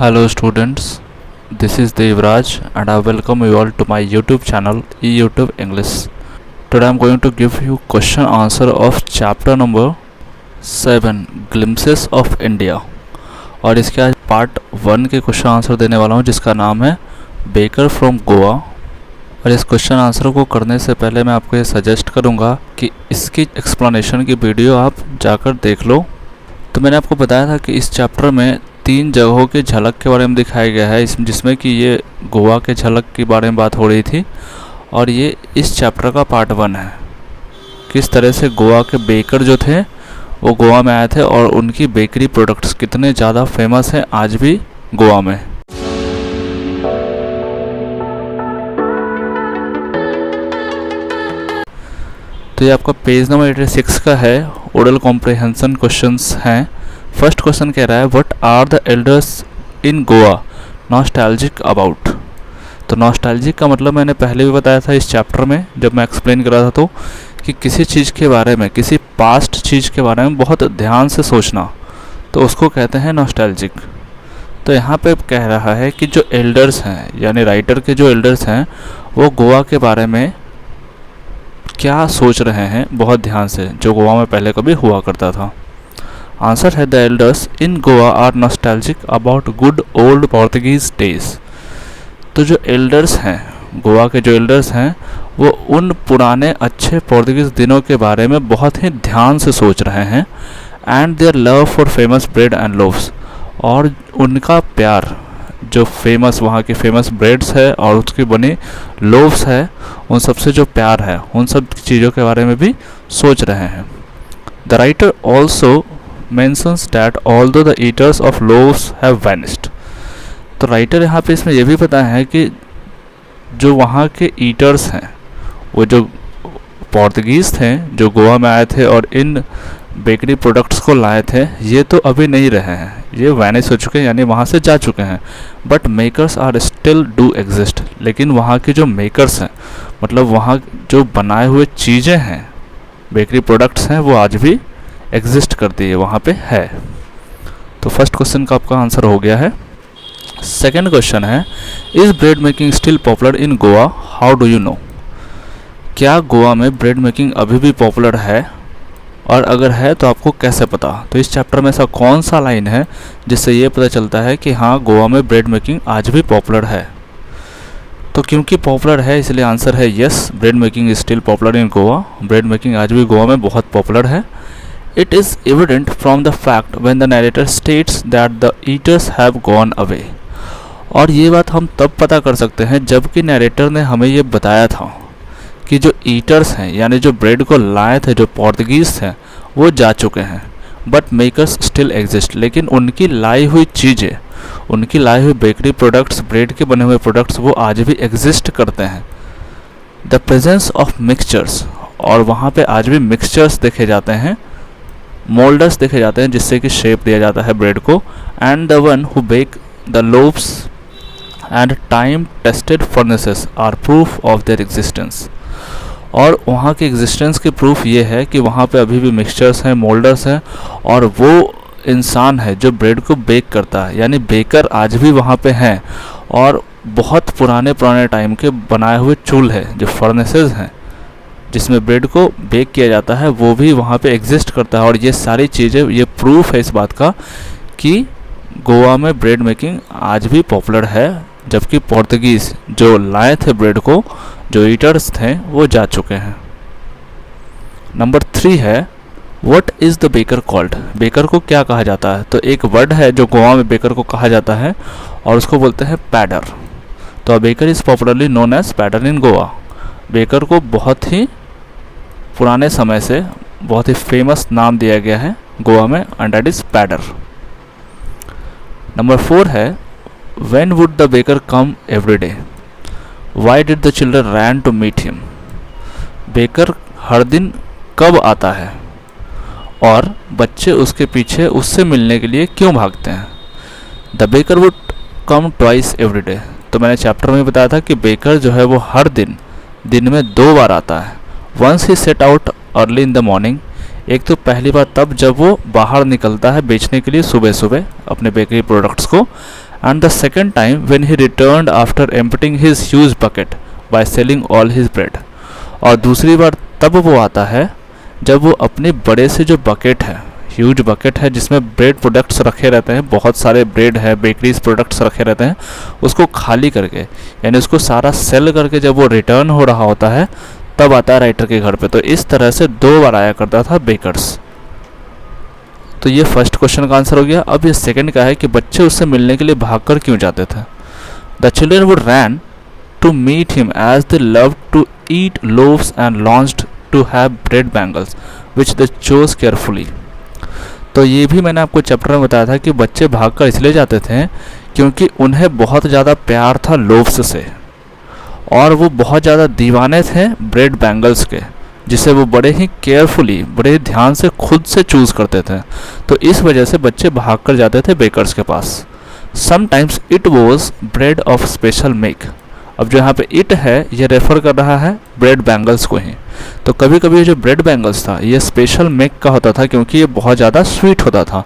Hello students, this is Devraj and I welcome you all to my YouTube channel eYouTube English. Today I am going to give you question answer of chapter number 7 Glimpses of India और इसके आज part 1 के question answer देने वाला हूँ जिसका नाम है बेकर फ्रॉम गोवा। और इस क्वेश्चन आंसर को करने से पहले मैं आपको ये सजेस्ट करूँगा कि इसकी एक्सप्लेनेशन की वीडियो आप जाकर देख लो। तो मैंने आपको बताया था कि इस चैप्टर में 3 जगहों की झलक के बारे में दिखाया गया है जिसमें कि ये गोवा के झलक के बारे में बात हो रही थी और ये इस चैप्टर का पार्ट 1 है। किस तरह से गोवा के बेकर जो थे वो गोवा में आए थे और उनकी बेकरी प्रोडक्ट्स कितने ज़्यादा फेमस हैं आज भी गोवा में। तो ये आपका पेज नंबर 86 का है। ओरल कॉम्प्रिहेंशन क्वेश्चंस हैं। फर्स्ट क्वेश्चन कह रहा है what are the elders in Goa nostalgic about. तो नॉस्टैल्जिक का मतलब मैंने पहले भी बताया था इस चैप्टर में जब मैं एक्सप्लेन कर रहा था, तो कि किसी चीज़ के बारे में, किसी पास्ट चीज़ के बारे में बहुत ध्यान से सोचना, तो उसको कहते हैं नॉस्टैल्जिक। तो यहाँ पे कह रहा है कि जो एल्डर्स हैं यानी राइटर के जो एल्डर्स हैं वो गोवा के बारे में क्या सोच रहे हैं बहुत ध्यान से, जो गोवा में पहले कभी हुआ करता था। आंसर है the elders in Goa are nostalgic about good old Portuguese days. तो जो एल्डर्स हैं, गोवा के जो एल्डर्स हैं, वो उन पुराने अच्छे पोर्तुगीज दिनों के बारे में बहुत ही ध्यान से सोच रहे हैं। And their love for famous bread and loaves, और उनका प्यार जो फेमस वहाँ की फेमस ब्रेड्स है और उसकी बनी लोव्स है, उन सब से जो प्यार है, उन सब चीज़ों के बारे में भी सोच रहे हैं। The writer also mentions that although the eaters of loaves have vanished। तो राइटर यहाँ पे इसमें यह भी पता है कि जो वहाँ के ईटर्स हैं, वो जो पोर्तुगीज़ थे जो गोवा में आए थे और इन बेकरी प्रोडक्ट्स को लाए थे, ये तो अभी नहीं रहे हैं, ये वैनिश हो चुके हैं यानी वहाँ से जा चुके हैं। But makers are still do exist. लेकिन वहाँ के जो मेकर्स हैं, मतलब वहाँ जो बनाए हुए चीज़ें हैं, बेकरी प्रोडक्ट्स हैं, वो आज भी एग्जिस्ट करती है, वहाँ पे है। तो फर्स्ट क्वेश्चन का आपका आंसर हो गया है। सेकंड क्वेश्चन है is bread making still popular in Goa, how do you know. क्या गोवा में ब्रेड मेकिंग अभी भी पॉपुलर है, और अगर है तो आपको कैसे पता। तो इस चैप्टर में ऐसा कौन सा लाइन है जिससे ये पता चलता है कि हाँ गोवा में ब्रेड मेकिंग आज भी पॉपुलर है। तो क्योंकि पॉपुलर है इसलिए आंसर है yes, bread making is still popular in Goa. Bread making आज भी गोवा में बहुत पॉपुलर है। It is evident from the fact when the narrator states that the eaters have gone away। और ये बात हम तब पता कर सकते हैं जबकि नैरेटर ने हमें ये बताया था कि जो ईटर्स हैं यानी जो ब्रेड को लाए थे, जो पोर्तुगीज़ थे, वो जा चुके हैं। But makers still exist. लेकिन उनकी लाई हुई चीज़ें, उनकी लाई हुई बेकरी प्रोडक्ट्स, ब्रेड के बने हुए प्रोडक्ट्स, वो आज भी एग्जिस्ट करते हैं। द प्रेजेंस ऑफ मिक्सचर्स, और वहाँ पे आज भी मिक्सचर्स देखे जाते हैं, मोल्डर्स देखे जाते हैं जिससे कि शेप दिया जाता है ब्रेड को। And the one who bake the loaves and time tested furnaces are proof of their existence. और वहाँ के एग्जिस्टेंस की प्रूफ ये है कि वहाँ पे अभी भी मिक्सचर्स हैं, मोल्डर्स हैं, और वो इंसान है जो ब्रेड को बेक करता है, यानी बेकर आज भी वहाँ पे हैं। और बहुत पुराने टाइम के बनाए हुए चूल्हे, जो फर्नेसेस हैं जिसमें ब्रेड को बेक किया जाता है, वो भी वहाँ पे एग्जिस्ट करता है। और ये सारी चीज़ें, ये प्रूफ है इस बात का कि गोवा में ब्रेड मेकिंग आज भी पॉपुलर है, जबकि पोर्तुगीज़ जो लाए थे ब्रेड को, जो ईटर्स थे, वो जा चुके हैं। नंबर 3 है what is the baker called. Baker को क्या कहा जाता है। तो एक वर्ड है जो गोवा में बेकर को कहा जाता है और उसको बोलते हैं पैडर। तो baker is popularly known as pader in Goa. Baker को बहुत ही पुराने समय से बहुत ही फेमस नाम दिया गया है गोवा में, एंड दैट इज पैडर। नंबर 4 है when would the baker come every day, why did the children ran to meet him. Baker हर दिन कब आता है और बच्चे उसके पीछे उससे मिलने के लिए क्यों भागते हैं। The baker would come twice every day. तो मैंने चैप्टर में बताया था कि बेकर जो है वो हर दिन में 2 बार आता है। Once he set out early in the morning, एक तो पहली बार तब जब वो बाहर निकलता है बेचने के लिए सुबह सुबह अपने बेकरी प्रोडक्ट्स को, and the second time when he returned after emptying his huge bucket by selling all his bread. और दूसरी बार तब वो आता है जब वो अपने बड़े से जो बकेट है, ह्यूज बकेट है जिसमें ब्रेड प्रोडक्ट्स रखे रहते हैं, बहुत सारे ब्रेड है, बेकरीज प्रोडक्ट्स रखे रहते हैं, उसको खाली करके यानी उसको सारा सेल करके जब वो रिटर्न हो रहा होता है तब आता है राइटर के घर पे। तो इस तरह से 2 बार आया करता था बेकर्स। तो ये फर्स्ट क्वेश्चन का आंसर हो गया। अब ये सेकंड का है कि बच्चे उससे मिलने के लिए भागकर क्यों जाते थे। The children would ran to meet him as they love to eat loaves and longed to have bread bangles which they chose carefully. तो ये भी मैंने आपको चैप्टर में बताया था कि बच्चे भागकर इसलिए जाते थे क्योंकि उन्हें बहुत ज़्यादा प्यार था लोव्स से और वो बहुत ज़्यादा दीवाने थे ब्रेड बैंगल्स के, जिसे वो बड़े ही केयरफुली, बड़े ध्यान से खुद से चूज़ करते थे। तो इस वजह से बच्चे भाग कर जाते थे बेकर्स के पास। Sometimes it was bread of special make. अब जो यहाँ पे इट है ये रेफ़र कर रहा है ब्रेड बैंगल्स को ही। तो कभी कभी ये जो ब्रेड बैंगल्स था ये स्पेशल मेक का होता था क्योंकि ये बहुत ज़्यादा स्वीट होता था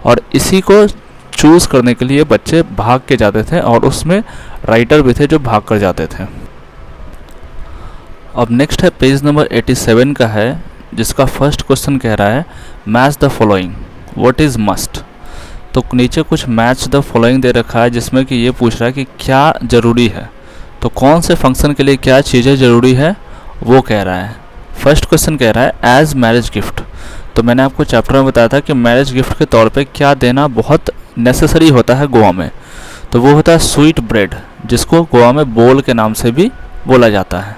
और इसी को चूज़ करने के लिए बच्चे भाग के जाते थे और उसमें राइटर भी थे जो भाग कर जाते थे। अब नेक्स्ट है पेज नंबर 87 का है, जिसका फर्स्ट क्वेश्चन कह रहा है match the following, what is must. तो नीचे कुछ मैच द फॉलोइंग दे रखा है जिसमें कि ये पूछ रहा है कि क्या ज़रूरी है, तो कौन से फंक्शन के लिए क्या चीज़ें ज़रूरी है वो कह रहा है। फर्स्ट क्वेश्चन कह रहा है एज मैरिज गिफ्ट। तो मैंने आपको चैप्टर में बताया था कि मैरिज गिफ्ट के तौर पे क्या देना बहुत नेसेसरी होता है गोवा में। तो वो होता है स्वीट ब्रेड, जिसको गोवा में बोल के नाम से भी बोला जाता है।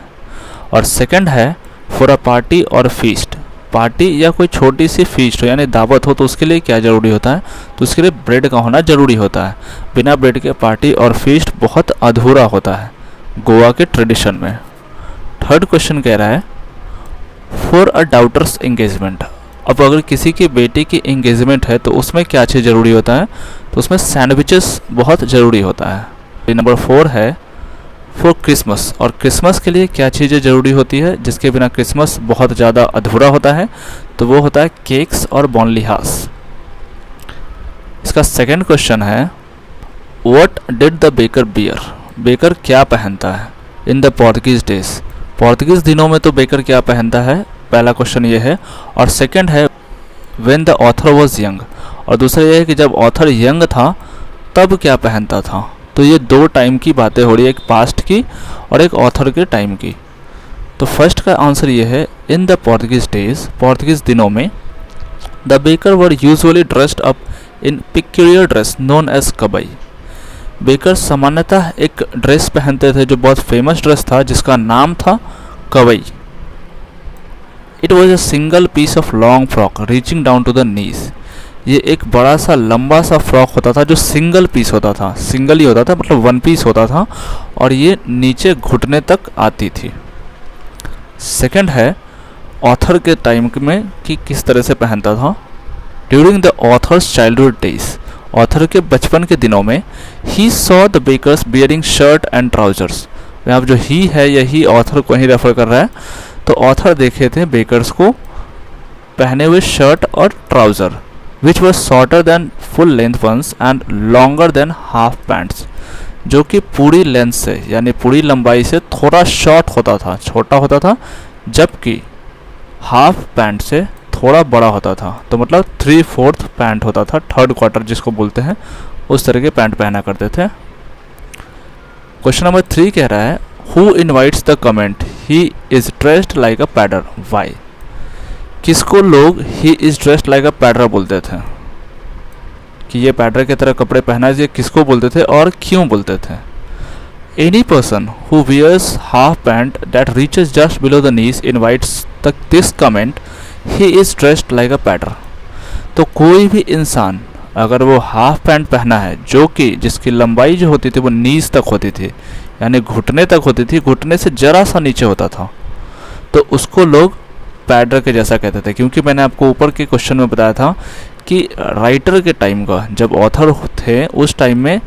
और सेकंड है फॉर अ पार्टी और फीस्ट। पार्टी या कोई छोटी सी फीस्ट हो यानी दावत हो तो उसके लिए क्या ज़रूरी होता है, तो उसके लिए ब्रेड का होना ज़रूरी होता है। बिना ब्रेड के पार्टी और फीस्ट बहुत अधूरा होता है गोवा के ट्रेडिशन में। थर्ड क्वेश्चन कह रहा है फॉर अ डाउटर्स एंगेजमेंट। अब अगर किसी की बेटी की एंगेजमेंट है तो उसमें क्या चीज़ ज़रूरी होता है, तो उसमें सैंडविचेस बहुत ज़रूरी होता है। नंबर 4 है फॉर क्रिसमस। और क्रिसमस के लिए क्या चीज़ें ज़रूरी होती है जिसके बिना क्रिसमस बहुत ज़्यादा अधूरा होता है, तो वो होता है केक्स और बॉनलिहास। इसका सेकंड क्वेश्चन है what did the baker bear. बेकर क्या पहनता है इन द पोर्तुगीज डेज। पोर्तुगीज दिनों में तो बेकर क्या पहनता है, पहला क्वेश्चन ये है। और सेकंड है when the author was young. और दूसरा ये है कि जब ऑथर यंग था तब क्या पहनता था। तो ये 2 टाइम की बातें हो रही है, एक पास्ट की और एक ऑथर के टाइम की। तो फर्स्ट का आंसर ये है इन द पोर्तुगीज डेज। पोर्तुगीज दिनों में the baker were usually dressed up in peculiar dress known as kabai. Baker सामान्यतः एक ड्रेस पहनते थे जो बहुत फेमस ड्रेस था जिसका नाम था कवई। It was a single piece of long frock reaching down to the knees. ये एक बड़ा सा लंबा सा फ्रॉक होता था जो सिंगल पीस होता था, सिंगल ही होता था मतलब 1 पीस होता था और ये नीचे घुटने तक आती थी। सेकंड है ऑथर के टाइम में कि किस तरह से पहनता था। During the author's childhood days. Author के बचपन के दिनों में he saw the bakers bearing shirt and trousers. यहाँ जो ही है यही ऑथर को ही रेफर कर रहा है। तो ऑथर देखे थे बेकर्स को पहने हुए शर्ट और trouser which was shorter than full length ones and longer than half pants, जो कि पूरी लेंथ से यानी पूरी लंबाई से थोड़ा शॉर्ट होता था, छोटा होता था, जबकि हाफ पैंट से थोड़ा बड़ा होता था। तो मतलब 3/4 पैंट होता था, 3rd क्वार्टर जिसको बोलते हैं, उस तरह के पैंट पहना करते थे। क्वेश्चन नंबर 3 कह रहा है who invites the comment he is dressed like a pader why. किसको लोग he is dressed like a pader बोलते थे, कि ये पैडर की तरह कपड़े पहना है, ये किसको बोलते थे और क्यों बोलते थे। Any person who wears half pant that reaches just below the knees invites this comment he is dressed like a pader. तो कोई भी इंसान अगर वो हाफ पैंट पहना है जो कि जिसकी लंबाई जो होती थी वो नीज तक होती थी यानी घुटने तक होती थी, घुटने से जरा सा नीचे होता था, तो उसको लोग पैडर के जैसा कहते थे। क्योंकि मैंने आपको ऊपर के क्वेश्चन में बताया था कि राइटर के टाइम का जब ऑथर थे उस टाइम में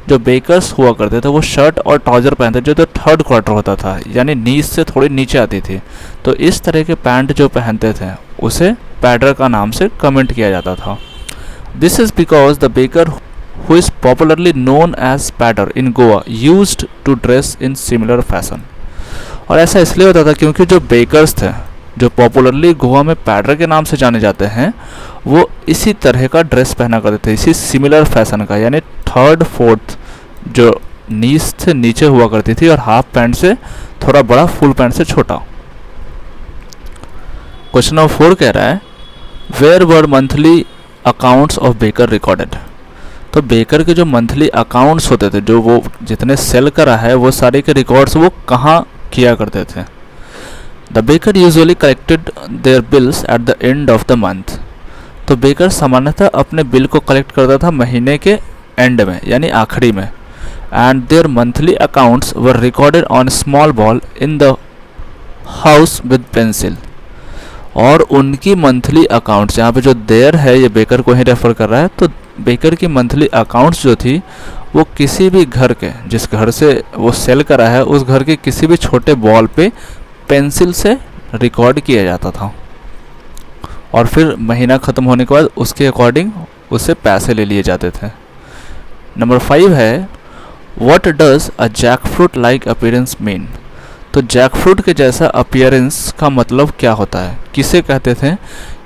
जो बेकर्स हुआ करते थे वो शर्ट और ट्राउजर पहनते जो तो 3rd क्वार्टर होता था यानी नीज से थोड़ी नीचे आती थी। तो इस तरह के पैंट जो पहनते थे उसे पैडर का नाम से कमेंट किया जाता था। This is because the baker who is popularly known as padder in Goa used to dress in similar fashion। और ऐसा इसलिए होता था क्योंकि जो बेकर्स थे, जो पॉपुलरली गोवा में पैडर के नाम से जाने जाते हैं, वो इसी तरह का ड्रेस पहना करते थे, इसी सिमिलर फैशन का, यानी थर्ड फोर्थ जो नीज से नीचे हुआ करती थी और हाफ पैंट से थोड़ा बड़ा, फुल पैंट से छोटा। क्वेश्चन नंबर 4 कह रहा है where were monthly accounts of baker recorded. तो बेकर के जो मंथली अकाउंट्स होते थे, जो वो जितने सेल करा है वो सारे के रिकॉर्ड्स वो कहाँ किया करते थे। The baker usually collected their bills at the end of the month. तो बेकर सामान्यतः अपने बिल को कलेक्ट करता था महीने के एंड में, यानी आखिरी में। And there monthly accounts were recorded on small ball in the house with pencil. और उनकी मंथली अकाउंट्स, यहाँ पे जो देयर है ये बेकर को ही रेफर कर रहा है, तो बेकर की मंथली अकाउंट्स जो थी वो किसी भी घर के, जिस घर से वो सेल करा है उस घर के किसी भी छोटे बॉल पे पेंसिल से रिकॉर्ड किया जाता था और फिर महीना ख़त्म होने के बाद उसके अकॉर्डिंग उससे पैसे ले लिए जाते थे। नंबर 5 है what does a jackfruit like appearance mean. तो जैकफ्रूट के जैसा अपीयरेंस का मतलब क्या होता है, किसे कहते थे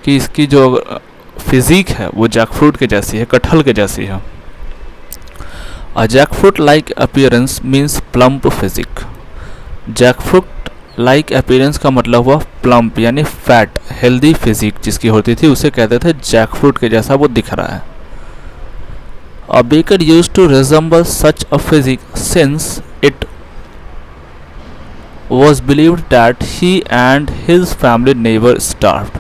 कि इसकी जो फिजिक है वो जैकफ्रूट के जैसी है, कटहल के जैसी है। A jackfruit like appearance means plump physique. Jackfruit like appearance का मतलब हुआ प्लम्प, यानी फैट, हेल्दी फिजिक जिसकी होती थी उसे कहते थे जैकफ्रूट के जैसा वो दिख रहा है। A baker used to resemble such a physique since it was believed that he and his family never starved।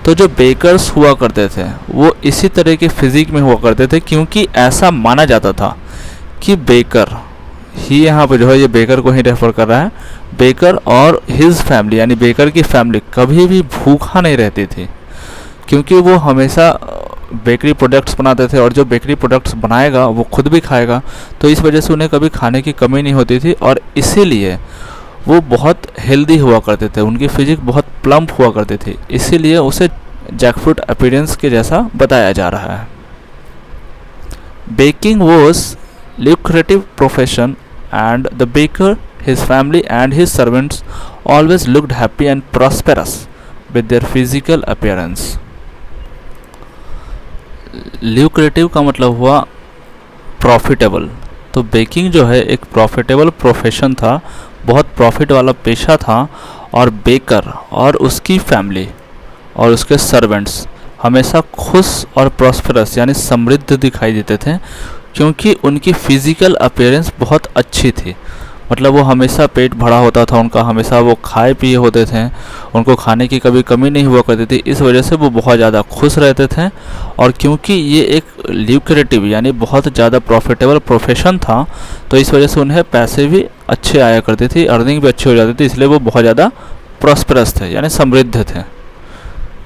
तो जो बेकर्स हुआ करते थे वो इसी तरह के फिजिक में हुआ करते थे क्योंकि ऐसा माना जाता था कि बेकर ही, यहाँ पर जो है ये बेकर को ही रेफर कर रहा है, बेकर और हिज फैमिली यानी बेकर की फैमिली कभी भी भूखा नहीं रहती थी क्योंकि वो हमेशा बेकरी प्रोडक्ट्स बनाते थे और जो बेकरी प्रोडक्ट्स बनाएगा वो खुद भी खाएगा, तो इस वजह से उन्हें कभी खाने की कमी नहीं होती थी और इसीलिए वो बहुत हेल्दी हुआ करते थे, उनकी फिजिक बहुत प्लम्प हुआ करती थी, इसीलिए उसे जैकफ्रूट अपीयरेंस के जैसा बताया जा रहा है। Baking was lucrative profession and the baker, his family and his servants always looked happy and prosperous with their physical appearance। lucrative का मतलब हुआ प्रॉफिटेबल, तो बेकिंग जो है एक प्रॉफिटेबल प्रोफेशन था, बहुत प्रॉफिट वाला पेशा था और बेकर और उसकी फैमिली और उसके सर्वेंट्स हमेशा खुश और प्रॉस्परस यानी समृद्ध दिखाई देते थे क्योंकि उनकी फिज़िकल अपीयरेंस बहुत अच्छी थी। मतलब वो हमेशा पेट भरा होता था उनका, हमेशा वो खाए पिए होते थे, उनको खाने की कभी कमी नहीं हुआ करती थी, इस वजह से वो बहुत ज़्यादा खुश रहते थे। और क्योंकि ये एक ल्यूक्रेटिव यानी बहुत ज़्यादा प्रॉफिटेबल प्रोफेशन था तो इस वजह से उन्हें पैसे भी अच्छे आया करते थे, अर्निंग भी अच्छी हो जाती थी, इसलिए वो बहुत ज़्यादा प्रॉस्परस थे यानी समृद्ध थे।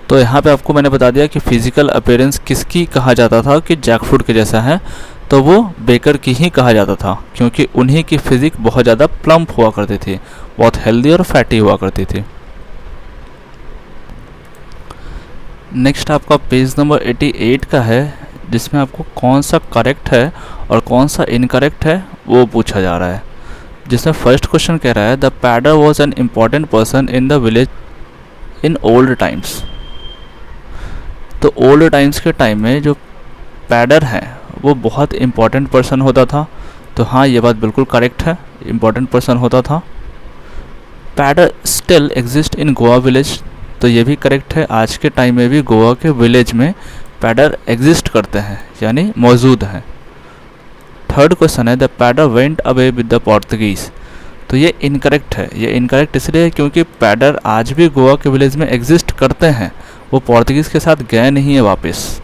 तो यहाँ पे आपको मैंने बता दिया कि फिज़िकल अपीयरेंस किसकी कहा जाता था कि जैकफ्रूट के जैसा है, तो वो बेकर की ही कहा जाता था क्योंकि उन्हीं की फिजिक बहुत ज़्यादा प्लम्प हुआ करती थी, बहुत हेल्दी और फैटी हुआ करती थी। नेक्स्ट आपका पेज नंबर 88 का है जिसमें आपको कौन सा करेक्ट है और कौन सा इनकरेक्ट है वो पूछा जा रहा है। जिसमें फर्स्ट क्वेश्चन कह रहा है the pader was an important person in the village in old times. तो ओल्ड टाइम्स के टाइम में जो पैडर है वो बहुत इम्पॉर्टेंट पर्सन होता था। तो हाँ, ये बात बिल्कुल करेक्ट है, इम्पॉर्टेंट पर्सन होता था। Pader still exist in Goa village, तो ये भी करेक्ट है, आज के टाइम में भी गोवा के विलेज में पैडर एग्जिस्ट करते हैं यानी मौजूद हैं। थर्ड क्वेश्चन है the pader went away with the Portuguese. तो ये इनकरेक्ट है, ये इनकरेक्ट इसलिए है क्योंकि पैडर आज भी गोवा के विलेज में एग्जिस्ट करते हैं, वो पोर्तुगीज़ के साथ गए नहीं है वापस।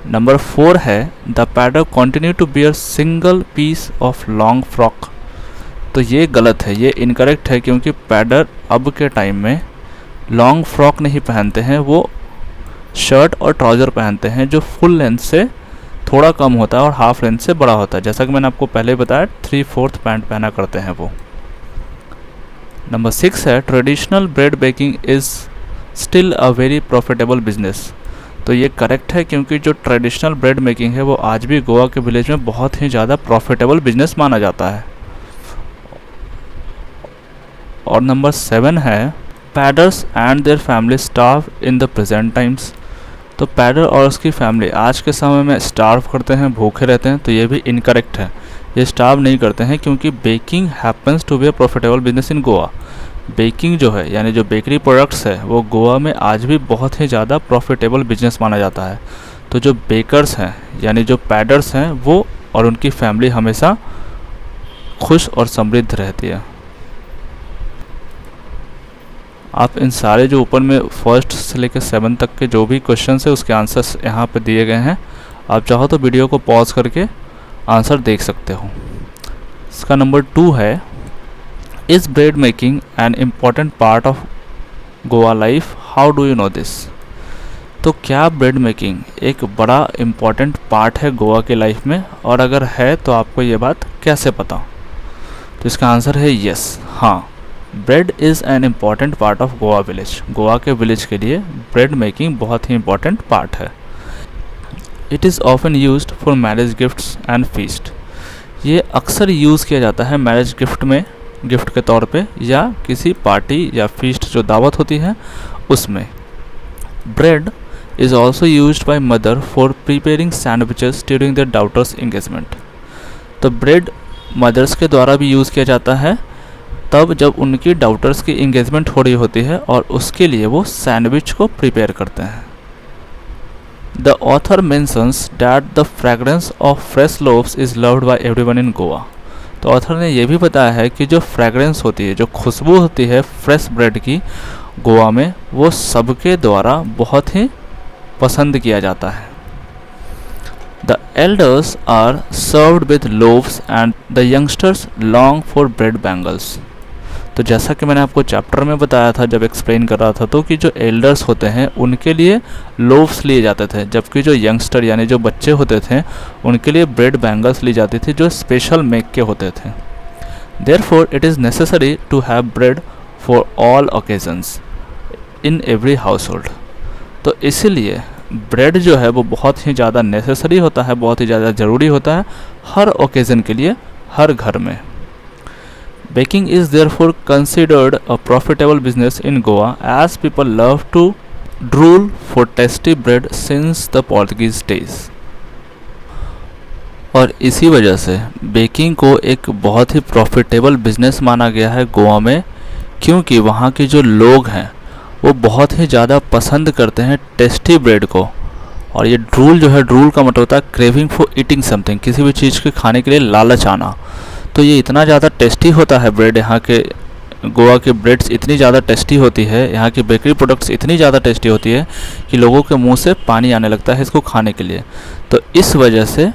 नंबर 4 है the pader continue to bear single piece of long frock. तो ये गलत है, ये इनकरेक्ट है क्योंकि पैडर अब के टाइम में लॉन्ग फ्रॉक नहीं पहनते हैं, वो शर्ट और ट्राउज़र पहनते हैं जो फुल लेंथ से थोड़ा कम होता है और हाफ लेंथ से बड़ा होता है। जैसा कि मैंने आपको पहले बताया 3/4 पैंट पहना करते हैं वो। नंबर 6 है traditional bread baking is still a very profitable business. तो ये करेक्ट है, क्योंकि जो ट्रेडिशनल ब्रेड मेकिंग है वो आज भी गोवा के विलेज में बहुत ही ज़्यादा प्रॉफिटेबल बिजनेस माना जाता है। और नंबर 7 है पैडर्स and their family starve in the present times. तो पैडर और उसकी फैमिली आज के समय में स्टार्व करते हैं, भूखे रहते हैं। तो ये भी इनकरेक्ट है, ये स्टार्व नहीं करते हैं, क्योंकि baking happens to be a profitable business in Goa. Baking जो है यानी जो बेकरी प्रोडक्ट्स है वो गोवा में आज भी बहुत ही ज़्यादा प्रॉफिटेबल बिजनेस माना जाता है। तो जो बेकर्स हैं यानी जो पैडर्स हैं वो और उनकी फैमिली हमेशा खुश और समृद्ध रहती है। आप इन सारे जो ऊपर में फर्स्ट से लेकर 7 तक के जो भी क्वेश्चन है उसके आंसर्स यहाँ पे दिए गए हैं। आप चाहो तो वीडियो को पॉज करके आंसर देख सकते हो। इसका नंबर 2 है is bread making an important part of Goa life, how do you know this. तो क्या ब्रेड मेकिंग एक बड़ा इम्पॉर्टेंट पार्ट है गोवा के लाइफ में, और अगर है तो आपको ये बात कैसे पता। तो इसका आंसर है यस, हाँ, bread is an important part of Goa village. Goa के विलेज के लिए ब्रेड मेकिंग बहुत ही इम्पॉर्टेंट पार्ट है। It is often used for marriage gifts and feast. ये अक्सर यूज़ किया जाता है मैरिज गिफ्ट में, गिफ्ट के तौर पे, या किसी पार्टी या फीस्ट जो दावत होती है उसमें। Bread is also used by mother for preparing sandwiches during their daughters engagement. तो ब्रेड मदर्स के द्वारा भी यूज़ किया जाता है तब जब उनकी डॉटर्स की एंगेजमेंट हो रही होती है और उसके लिए वो सैंडविच को प्रिपेयर करते हैं। The author mentions that the fragrance of fresh loaves is loved by everyone in Goa. तो ऑथर ने यह भी बताया है कि जो फ्रेगरेंस होती है, जो खुशबू होती है फ्रेश ब्रेड की गोवा में, वो सबके द्वारा बहुत ही पसंद किया जाता है। The elders are served with loaves and the youngsters long for bread bangles. तो जैसा कि मैंने आपको चैप्टर में बताया था जब एक्सप्लेन कर रहा था, तो कि जो एल्डर्स होते हैं उनके लिए लोव्स लिए जाते थे, जबकि जो यंगस्टर यानी जो बच्चे होते थे उनके लिए ब्रेड बैंगल्स ली जाती थी जो स्पेशल मेक के होते थे। Therefore it is necessary to have bread for all occasions in every household. तो इसीलिए ब्रेड जो है वो बहुत ही ज़्यादा नेसेसरी होता है, बहुत ही ज़्यादा ज़रूरी होता है हर ओकेज़न के लिए, हर घर में। Baking is therefore considered a profitable business in Goa as people love to drool for tasty bread since the Portuguese days। और इसी वजह से बेकिंग को एक बहुत ही प्रॉफिटेबल बिजनेस माना गया है गोवा में, क्योंकि वहाँ के जो लोग हैं वो बहुत ही ज़्यादा पसंद करते हैं टेस्टी ब्रेड को। और ये ड्रूल जो है, ड्रूल का मतलब होता है क्रेविंग फॉर ईटिंग समथिंग, किसी भी चीज़ के खाने के लिए लालच आना। तो ये इतना ज़्यादा टेस्टी होता है ब्रेड, यहाँ के गोवा के ब्रेड्स इतनी ज़्यादा टेस्टी होती है, यहाँ की बेकरी प्रोडक्ट्स इतनी ज़्यादा टेस्टी होती है कि लोगों के मुंह से पानी आने लगता है इसको खाने के लिए। तो इस वजह से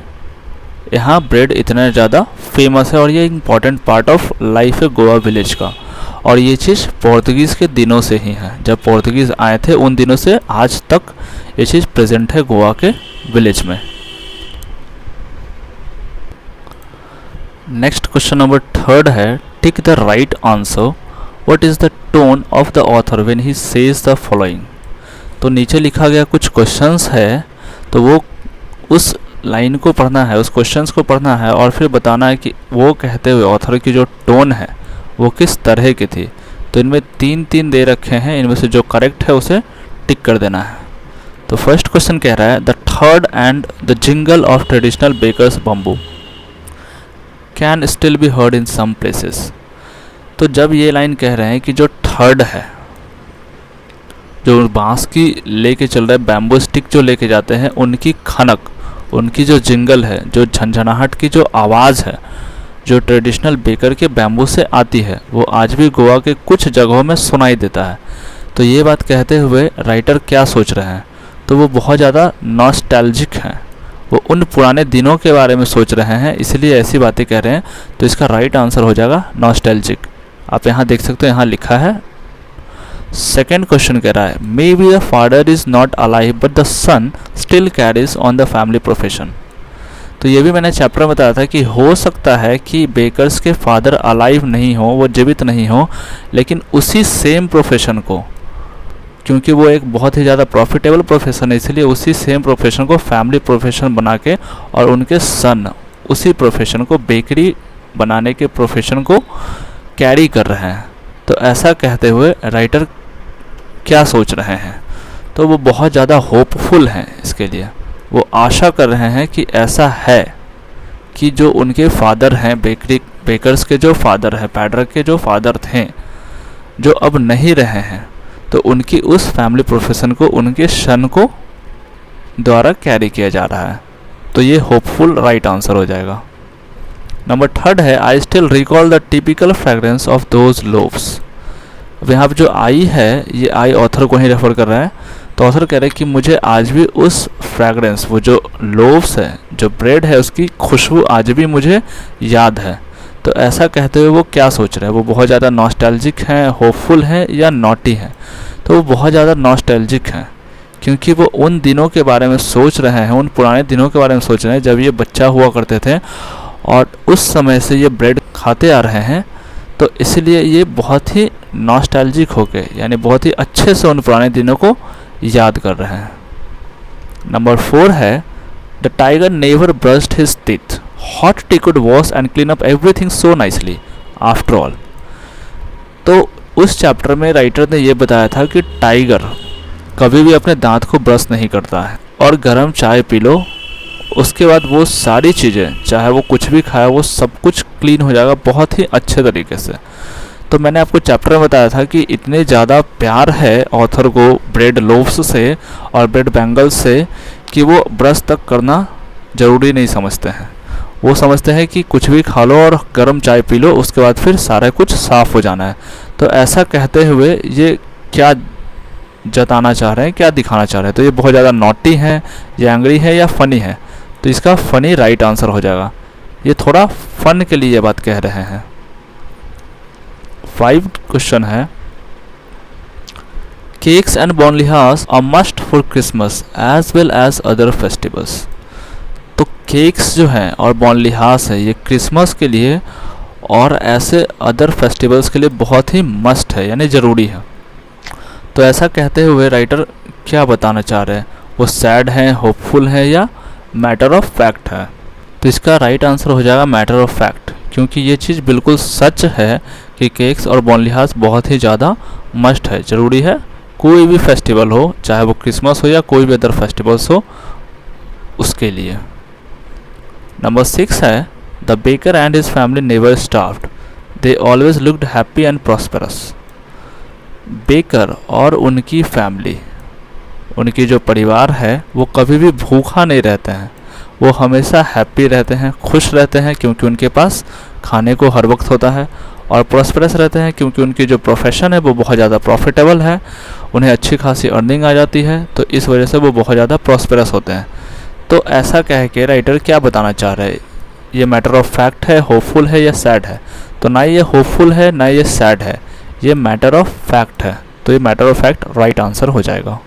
यहाँ ब्रेड इतना ज़्यादा फेमस है और ये इम्पॉर्टेंट पार्ट ऑफ लाइफ है गोवा विलेज का। और ये चीज़ पोर्तुगीज़ के दिनों से ही है, जब पोर्तुगीज़ आए थे उन दिनों से आज तक ये चीज़ प्रेजेंट है गोवा के विलेज में। नेक्स्ट क्वेश्चन नंबर 3 है tick the right answer, what is the tone of the author when he says the following. तो नीचे लिखा गया कुछ क्वेश्चंस है, तो वो उस लाइन को पढ़ना है, उस क्वेश्चंस को पढ़ना है और फिर बताना है कि वो कहते हुए ऑथर की जो टोन है वो किस तरह की थी। तो इनमें 3 दे रखे हैं, इनमें से जो करेक्ट है उसे टिक कर देना है। तो फर्स्ट क्वेश्चन कह रहा है the third and the jingle of traditional bakers bamboo can still be heard in some places. तो जब ये लाइन कह रहे हैं कि जो थर्ड है, जो बांस की लेके चल रहे बैम्बू स्टिक जो लेके जाते हैं, उनकी खनक, उनकी जो जिंगल है, जो झंझनाहट की जो आवाज़ है जो ट्रेडिशनल बेकर के बैम्बू से आती है, वो आज भी गोवा के कुछ जगहों में सुनाई देता है। तो ये बात कहते हुए राइटर क्या सोच रहे हैं, तो वो बहुत ज़्यादा नॉस्टैल्जिक हैं, वो उन पुराने दिनों के बारे में सोच रहे हैं, इसलिए ऐसी बातें कह रहे हैं। तो इसका राइट आंसर हो जाएगा नॉस्टैल्जिक। आप यहाँ देख सकते हो, यहाँ लिखा है। सेकेंड क्वेश्चन कह रहा है maybe the father is not alive but the son still carries on the family profession. तो ये भी मैंने चैप्टर में बताया था कि हो सकता है कि बेकर्स के फादर अलाइव नहीं हो, वो जीवित नहीं हो, लेकिन उसी सेम प्रोफेशन को क्योंकि वो एक बहुत ही ज़्यादा प्रॉफिटेबल प्रोफेशन है, इसलिए उसी सेम प्रोफेशन को फैमिली प्रोफेशन बना के और उनके सन उसी प्रोफेशन को, बेकरी बनाने के प्रोफेशन को कैरी कर रहे हैं। तो ऐसा कहते हुए राइटर क्या सोच रहे हैं, तो वो बहुत ज़्यादा होपफुल हैं इसके लिए। वो आशा कर रहे हैं कि ऐसा है कि जो उनके फादर हैं, बेकर्स के जो फादर हैं, पैडर के जो फादर थे, जो अब नहीं रहे हैं, तो उनकी उस फैमिली प्रोफेशन को उनके सन को द्वारा कैरी किया जा रहा है। तो ये होपफुल राइट आंसर हो जाएगा। नंबर 3 है I still recall the typical fragrance of those loaves. अब यहाँ पर जो आई है, ये आई ऑथर को ही रेफर कर रहा है। तो ऑथर कह रहे हैं कि मुझे आज भी उस फ्रेगरेंस, वो जो लोव्स है, जो ब्रेड है, उसकी खुशबू आज भी मुझे याद है। तो ऐसा कहते हुए वो क्या सोच रहे हैं, वो बहुत ज़्यादा नॉस्टैल्जिक हैं, होपफुल हैं या नॉटी हैं। तो वो बहुत ज़्यादा नॉस्टैल्जिक हैं, क्योंकि वो उन दिनों के बारे में सोच रहे हैं, उन पुराने दिनों के बारे में सोच रहे हैं जब ये बच्चा हुआ करते थे और उस समय से ये ब्रेड खाते आ रहे हैं। तो इसलिए ये बहुत ही नॉस्टैल्जिक होके, यानी बहुत ही अच्छे से उन पुराने दिनों को याद कर रहे हैं। नंबर 4 है the tiger never brushed his teeth, hot T could wash and clean up everything so nicely after all. तो उस चैप्टर में राइटर ने ये बताया था कि टाइगर कभी भी अपने दांत को ब्रश नहीं करता है, और गर्म चाय पी लो, उसके बाद वो सारी चीज़ें, चाहे वो कुछ भी खाए, वो सब कुछ क्लीन हो जाएगा बहुत ही अच्छे तरीके से। तो मैंने आपको चैप्टर में बताया था कि इतने ज़्यादा प्यार है ऑथर को ब्रेड लोव्स से और ब्रेड बैंगल्स से कि वो ब्रश तक करना ज़रूरी नहीं समझते हैं। वो समझते हैं कि कुछ भी खा लो और गर्म चाय पी लो, उसके बाद फिर सारा कुछ साफ़ हो जाना है। तो ऐसा कहते हुए ये क्या जताना चाह रहे हैं, क्या दिखाना चाह रहे हैं, तो ये बहुत ज़्यादा नॉटी हैं या एंग्री है या फ़नी है। तो इसका फ़नी राइट आंसर हो जाएगा। ये थोड़ा फन के लिए ये बात कह रहे हैं। 5 क्वेश्चन है केक्स एंड बॉनलिहास a must for Christmas as well as other festivals. तो केक्स जो हैं और बॉनलिहास है, ये क्रिसमस के लिए और ऐसे अदर फेस्टिवल्स के लिए बहुत ही मस्ट है, यानी ज़रूरी है। तो ऐसा कहते हुए राइटर क्या बताना चाह रहे हैं, वो सैड हैं, होपफुल हैं या मैटर ऑफ फैक्ट है। तो इसका राइट आंसर हो जाएगा मैटर ऑफ फैक्ट, क्योंकि ये चीज़ बिल्कुल सच है कि केक्स और बॉनलिहास बहुत ही ज़्यादा मस्ट है, ज़रूरी है। कोई भी फेस्टिवल हो, चाहे वो क्रिसमस हो या कोई भी अदर फेस्टिवल्स हो, उसके लिए। नंबर 6 है the baker and his family never starved, they always looked happy and prosperous. Baker और उनकी फैमिली, उनकी जो परिवार है, वो कभी भी भूखा नहीं रहते हैं, वो हमेशा हैप्पी रहते हैं, खुश रहते हैं, क्योंकि उनके पास खाने को हर वक्त होता है, और प्रॉस्परस रहते हैं क्योंकि उनकी जो प्रोफेशन है वो बहुत ज़्यादा प्रॉफिटेबल है, उन्हें अच्छी खासी अर्निंग आ जाती है, तो इस वजह से वो बहुत ज़्यादा प्रॉस्परस होते हैं। तो ऐसा कह के राइटर क्या बताना चाह रहे हैं, ये मैटर ऑफ फैक्ट है, होपफुल है या सैड है। तो ना ये होपफुल है ना ये सैड है, ये मैटर ऑफ फैक्ट है। तो ये matter of fact right answer हो जाएगा।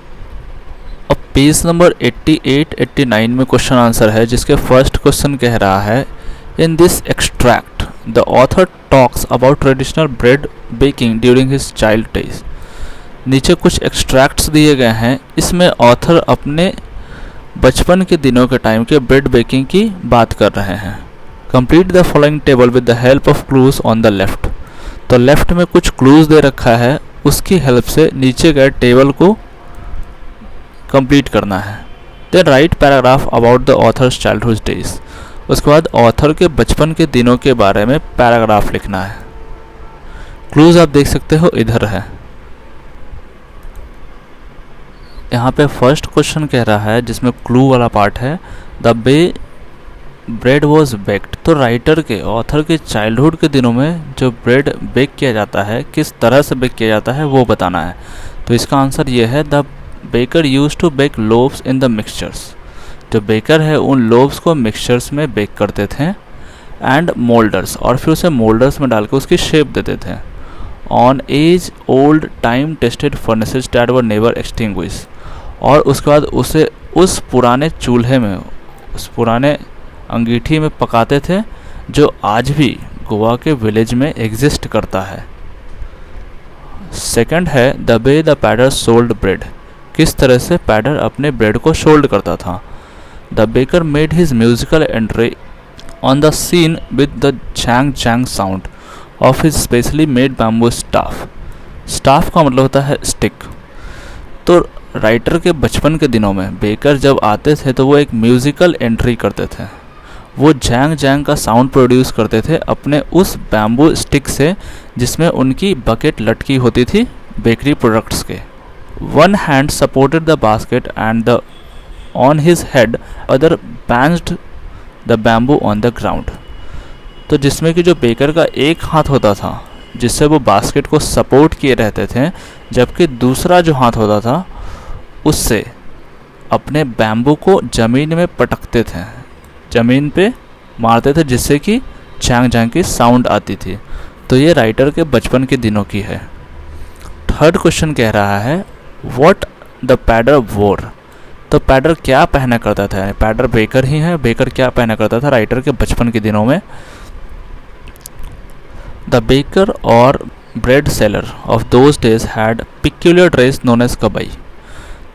अब पेज नंबर 88-89 में क्वेश्चन आंसर है, जिसके फर्स्ट क्वेश्चन कह रहा है in this extract the author talks about traditional bread baking during his child days. नीचे कुछ एक्सट्रैक्ट्स दिए गए हैं, इसमें ऑथर अपने बचपन के दिनों के टाइम के ब्रेड बेकिंग की बात कर रहे हैं। Complete the following table with the help of clues on the left. तो लेफ्ट में कुछ क्लूज दे रखा है, उसकी हेल्प से नीचे गए टेबल को कंप्लीट करना है। Then write paragraph about the author's childhood days. उसके बाद ऑथर के बचपन के दिनों के बारे में पैराग्राफ लिखना है। क्लूज आप देख सकते हो इधर है। यहाँ पे फर्स्ट क्वेश्चन कह रहा है, जिसमें क्लू वाला पार्ट है, the way bread was baked. तो राइटर के, ऑथर के चाइल्डहुड के दिनों में जो ब्रेड बेक किया जाता है, किस तरह से बेक किया जाता है वो बताना है। तो इसका आंसर ये है, the baker use to bake loaves in the mixtures. जो बेकर है उन लोव्स को मिक्सचर्स में बेक करते थे, एंड मोल्डर्स, और फिर उसे मोल्डर्स में डाल के उसकी शेप देते थे। On age old time tested furnaces that were never extinguish. और उसके बाद उसे उस पुराने चूल्हे में, उस पुराने अंगीठी में पकाते थे, जो आज भी गोवा के विलेज में एग्जिस्ट करता है। सेकंड है the way the pader sold bread, किस तरह से पैडर अपने ब्रेड को सोल्ड करता था। The baker made his musical entry on the scene with the जैंग जैंग sound of his specially made bamboo staff. Staff का मतलब होता है स्टिक। तो राइटर के बचपन के दिनों में बेकर जब आते थे तो वो एक म्यूज़िकल एंट्री करते थे, वो जैंग जैंग का साउंड प्रोड्यूस करते थे अपने उस बैम्बू स्टिक से जिसमें उनकी बकेट लटकी होती थी बेकरी प्रोडक्ट्स के। One hand supported the basket and the on his head other banged the bamboo on the ground. तो जिसमें कि जो बेकर का एक हाथ होता था जिससे वो बास्केट को सपोर्ट किए रहते थे, जबकि दूसरा जो हाथ होता था उससे अपने बैम्बू को ज़मीन में पटकते थे, ज़मीन पे मारते थे, जिससे कि जैंग जैंग की साउंड आती थी। तो ये राइटर के बचपन के दिनों की है। थर्ड क्वेश्चन कह रहा है व्हाट द पैडर वोर। तो पैडर क्या पहना करता था, पैडर बेकर ही है, बेकर क्या पहना करता था राइटर के बचपन के दिनों में। The baker or bread seller of those days had peculiar dress known as kabai.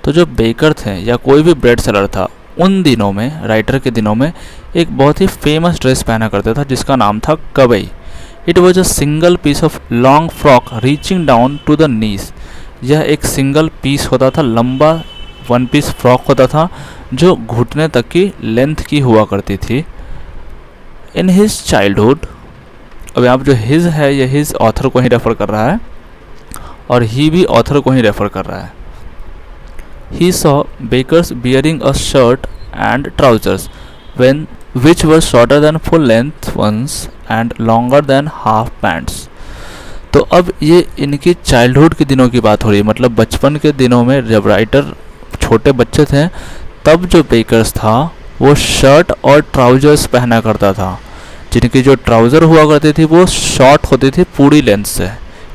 तो जो बेकर थे या कोई भी ब्रेड सेलर था उन दिनों में, राइटर के दिनों में, एक बहुत ही फेमस ड्रेस पहना करता था जिसका नाम था kabai. It was a single piece of long frock reaching down to the knees. यह एक सिंगल पीस होता था, लंबा वन पीस फ्रॉक होता था जो घुटने तक की लेंथ की हुआ करती थी। इन हिज चाइल्डहुड, अब यहाँ पर जो हिज है ये हिज ऑथर को ही रेफ़र कर रहा है और ही भी ऑथर को ही रेफ़र कर रहा है। He saw bakers wearing a shirt and trousers which were shorter than full length ones and longer than half pants. तो अब ये इनकी चाइल्डहुड के दिनों की बात हो रही है, मतलब बचपन के दिनों में जब राइटर छोटे बच्चे थे तब जो बेकर्स था वो शर्ट और ट्राउजर्स पहना करता था, जिनकी जो ट्राउज़र हुआ करती थी वो शॉर्ट होती थी पूरी लेंथ से,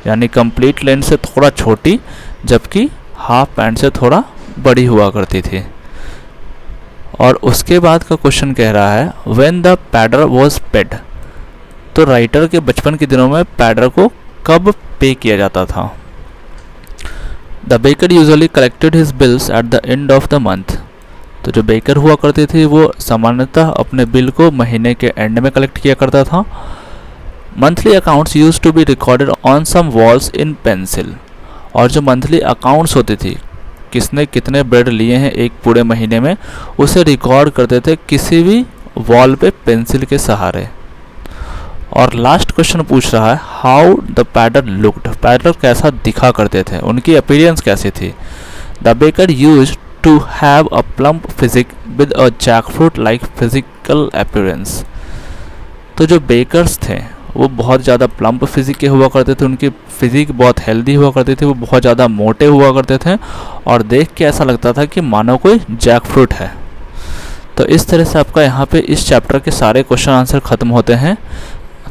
यानी कंप्लीट लेंथ से थोड़ा छोटी, जबकि हाफ पैंट से थोड़ा बड़ी हुआ करती थी। और उसके बाद का क्वेश्चन कह रहा है when the pader was paid. तो राइटर के बचपन के दिनों में पैडर को कब पे किया जाता था। The baker usually collected his bills at the end of the month. तो जो बेकर हुआ करती थी वो सामान्यतः अपने बिल को महीने के एंड में कलेक्ट किया करता था। Monthly accounts used to be recorded on some walls in pencil. और जो मंथली अकाउंट्स होती थी, किसने कितने ब्रेड लिए हैं एक पूरे महीने में, उसे रिकॉर्ड करते थे किसी भी वॉल पे पेंसिल के सहारे। और लास्ट क्वेश्चन पूछ रहा है how the pader looked. Pader कैसा दिखा करते थे, उनकी अपीयरेंस कैसी थी। The baker used to have a plump physique with a jackfruit like physical appearance. तो जो बेकर्स थे वो बहुत ज़्यादा प्लम्प फिजिक के हुआ करते थे, उनकी फिजिक बहुत हेल्दी हुआ करती थी, वो बहुत ज़्यादा मोटे हुआ करते थे और देख के ऐसा लगता था कि मानो कोई जैक फ्रूट है। तो इस तरह से आपका यहाँ पे इस चैप्टर के सारे क्वेश्चन आंसर ख़त्म होते हैं।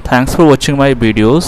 Thanks for watching my videos.